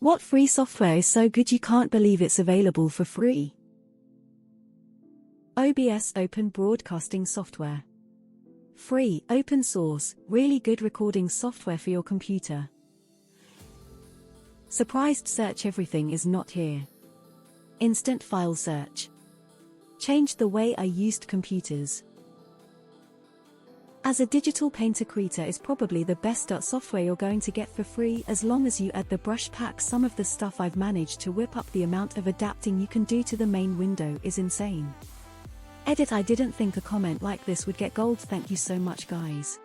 What free software is so good you can't believe it's available for free? OBS Open Broadcasting Software. Free, open source, really good recording software for your computer. Surprised search everything is not here. Instant file search. Changed the way I used computers. As a digital painter, Krita is probably the best software you're going to get for free as long as you add the brush pack. Some of the stuff I've managed to whip up, the amount of adapting you can do to the main window is insane. Edit: I didn't think a comment like this would get gold. Thank you so much, guys.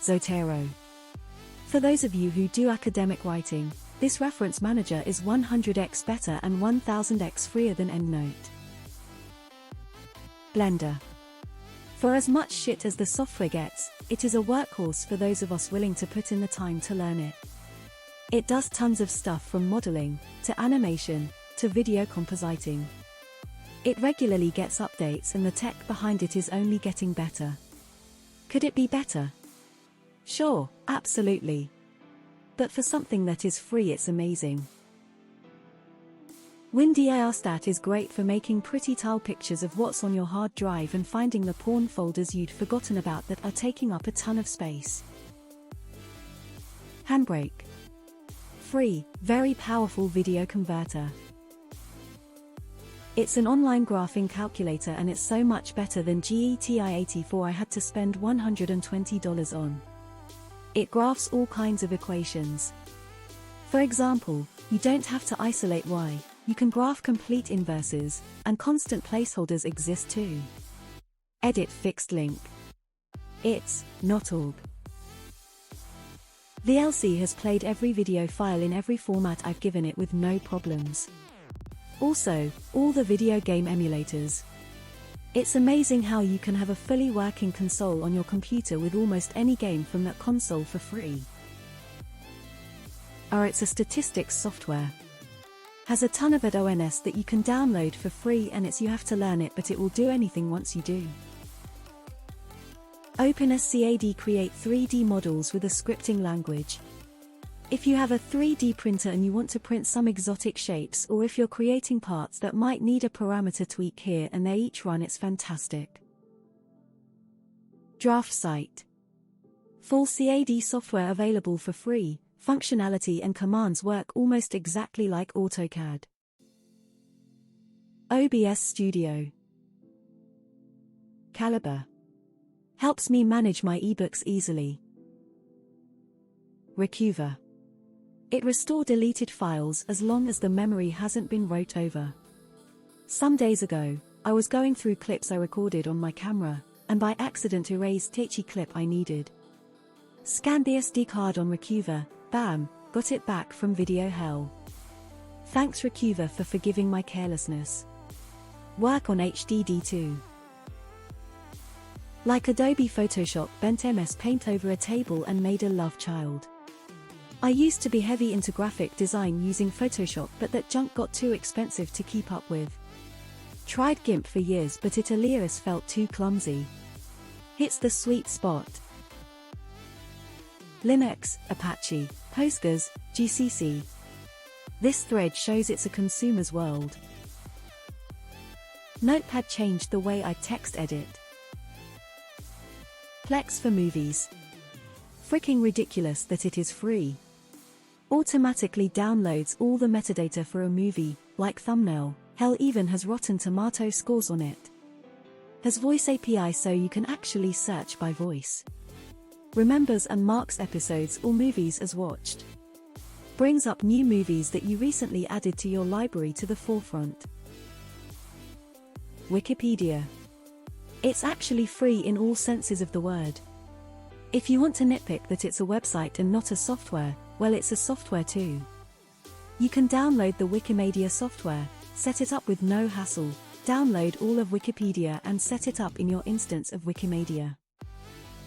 Zotero. For those of you who do academic writing, this reference manager is 100x better and 1000x freer than EndNote. Blender. For as much shit as the software gets, it is a workhorse for those of us willing to put in the time to learn it. It does tons of stuff from modeling, to animation, to video compositing. It regularly gets updates and the tech behind it is only getting better. Could it be better? Sure, absolutely. But for something that is free, it's amazing. WinDirStat is great for making pretty tile pictures of what's on your hard drive and finding the porn folders you'd forgotten about that are taking up a ton of space. Handbrake. Free, very powerful video converter. It's an online graphing calculator and it's so much better than GETI84 I had to spend $120 on. It graphs all kinds of equations. For example, you don't have to isolate y, you can graph complete inverses, and constant placeholders exist too. Edit fixed link. It's not org. VLC has played every video file in every format I've given it with no problems. Also, all the video game emulators. It's amazing how you can have a fully working console on your computer with almost any game from that console for free. It's a statistics software. Has a ton of add-ons that you can download for free and you have to learn it, but it will do anything once you do. OpenSCAD create 3D models with a scripting language. If you have a 3D printer and you want to print some exotic shapes, or if you're creating parts that might need a parameter tweak here and there each run, it's fantastic. Draft Site. Full CAD software available for free. Functionality and commands work almost exactly like AutoCAD. OBS Studio. Calibre. Helps me manage my ebooks easily. Recuva. It restores deleted files as long as the memory hasn't been wrote over. Some days ago, I was going through clips I recorded on my camera, and by accident erased each clip I needed. Scanned the SD card on Recuva, bam, got it back from video hell. Thanks Recuva for forgiving my carelessness. Work on HDD too. Like Adobe Photoshop, bent MS Paint over a table and made a love child. I used to be heavy into graphic design using Photoshop, but that junk got too expensive to keep up with. Tried GIMP for years, but it Alias felt too clumsy. Hits the sweet spot. Linux, Apache, Postgres, GCC. This thread shows it's a consumer's world. Notepad changed the way I text edit. Plex for movies. Freaking ridiculous that it is free. Automatically downloads all the metadata for a movie, like thumbnail, hell even has Rotten Tomato scores on it. Has voice API so you can actually search by voice. Remembers and marks episodes or movies as watched. Brings up new movies that you recently added to your library to the forefront. Wikipedia. It's actually free in all senses of the word. If you want to nitpick that it's a website and not a software, well, it's a software too. You can download the Wikimedia software, set it up with no hassle, download all of Wikipedia and set it up in your instance of Wikimedia.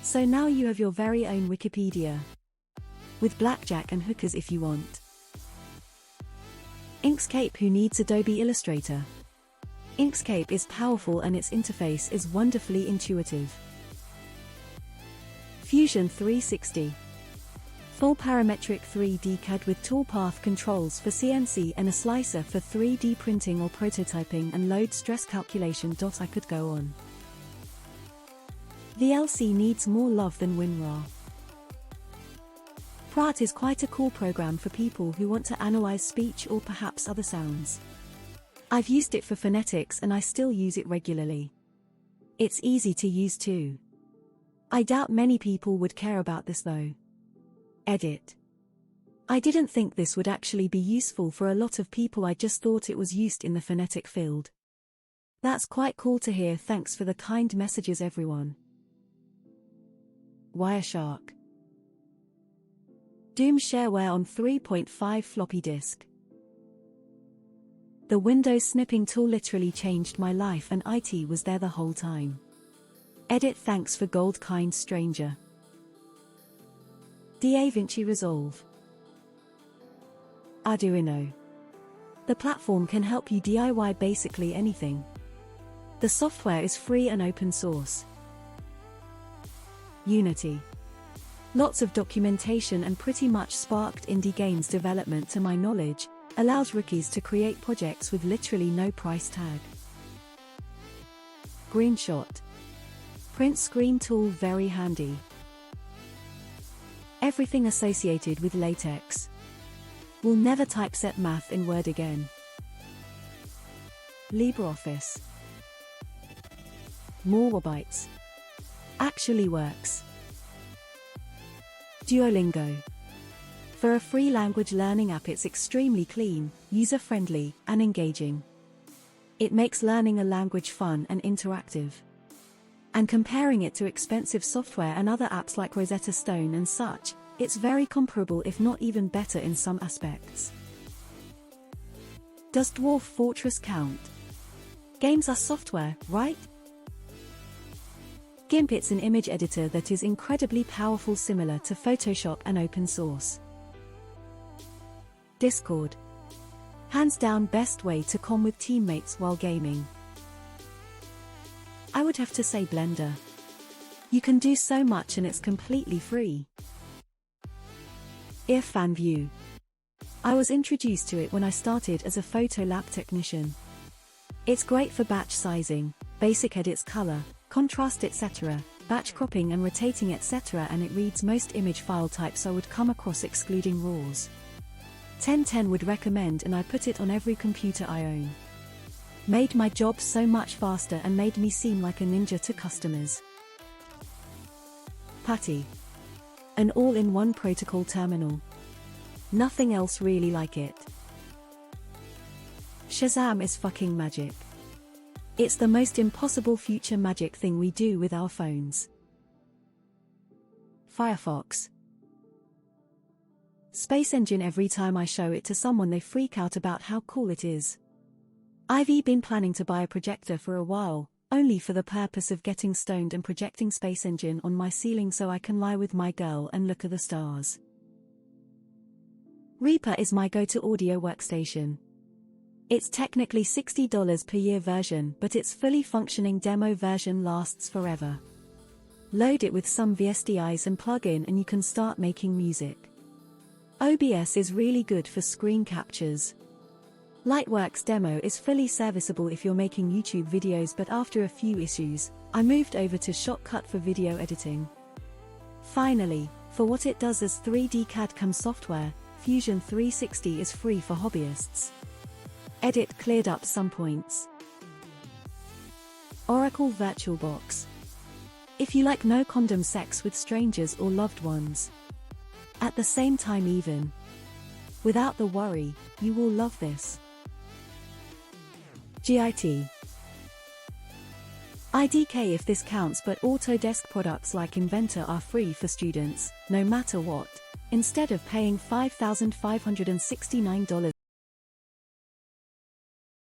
So now you have your very own Wikipedia. With blackjack and hookers if you want. Inkscape. Who needs Adobe Illustrator? Inkscape is powerful and its interface is wonderfully intuitive. Fusion 360. Full parametric 3D CAD with toolpath controls for CNC and a slicer for 3D printing or prototyping and load stress calculation. I could go on. VLC needs more love than WinRAR. Praat is quite a cool program for people who want to analyze speech or perhaps other sounds. I've used it for phonetics and I still use it regularly. It's easy to use too. I doubt many people would care about this though. Edit. I didn't think this would actually be useful for a lot of people, I just thought it was used in the phonetic field. That's quite cool to hear, thanks for the kind messages everyone. Wireshark. Doom shareware on 3.5 floppy disk. The Windows snipping tool literally changed my life and IT was there the whole time. Edit, thanks for gold, kind stranger. DaVinci Resolve. Arduino. The platform can help you DIY basically anything. The software is free and open source. Unity. Lots of documentation and pretty much sparked indie games development to my knowledge, allows rookies to create projects with literally no price tag. Greenshot. Print screen tool, very handy. Everything associated with latex. Will never typeset math in Word again. LibreOffice. Malwarebytes. Actually works. Duolingo. For a free language learning app, it's extremely clean, user-friendly, and engaging. It makes learning a language fun and interactive. And comparing it to expensive software and other apps like Rosetta Stone and such, it's very comparable if not even better in some aspects. Does Dwarf Fortress count? Games are software, right? GIMP, it's an image editor that is incredibly powerful, similar to Photoshop and open source. Discord. Hands down best way to comm with teammates while gaming. I would have to say Blender. You can do so much and it's completely free. IrfanView. I was introduced to it when I started as a photo lab technician. It's great for batch sizing, basic edits, color, contrast, etc., batch cropping and rotating, etc., and it reads most image file types I would come across excluding RAWs. 1010 would recommend, and I put it on every computer I own. Made my job so much faster and made me seem like a ninja to customers. PuTTY. An all-in-one protocol terminal. Nothing else really like it. Shazam is fucking magic. It's the most impossible future magic thing we do with our phones. Firefox. Space Engine, every time I show it to someone they freak out about how cool it is. I've been planning to buy a projector for a while, only for the purpose of getting stoned and projecting Space Engine on my ceiling so I can lie with my girl and look at the stars. Reaper is my go-to audio workstation. It's technically $60 per year version, but its fully functioning demo version lasts forever. Load it with some VSDIs and plug in and you can start making music. OBS is really good for screen captures. Lightworks Demo is fully serviceable if you're making YouTube videos, but after a few issues, I moved over to Shotcut for video editing. Finally, for what it does as 3D CAD CAM software, Fusion 360 is free for hobbyists. Edit cleared up some points. Oracle VirtualBox. If you like no condom sex with strangers or loved ones. At the same time, even without the worry, you will love this. GIT. IDK if this counts, but Autodesk products like Inventor are free for students, no matter what, instead of paying $5,569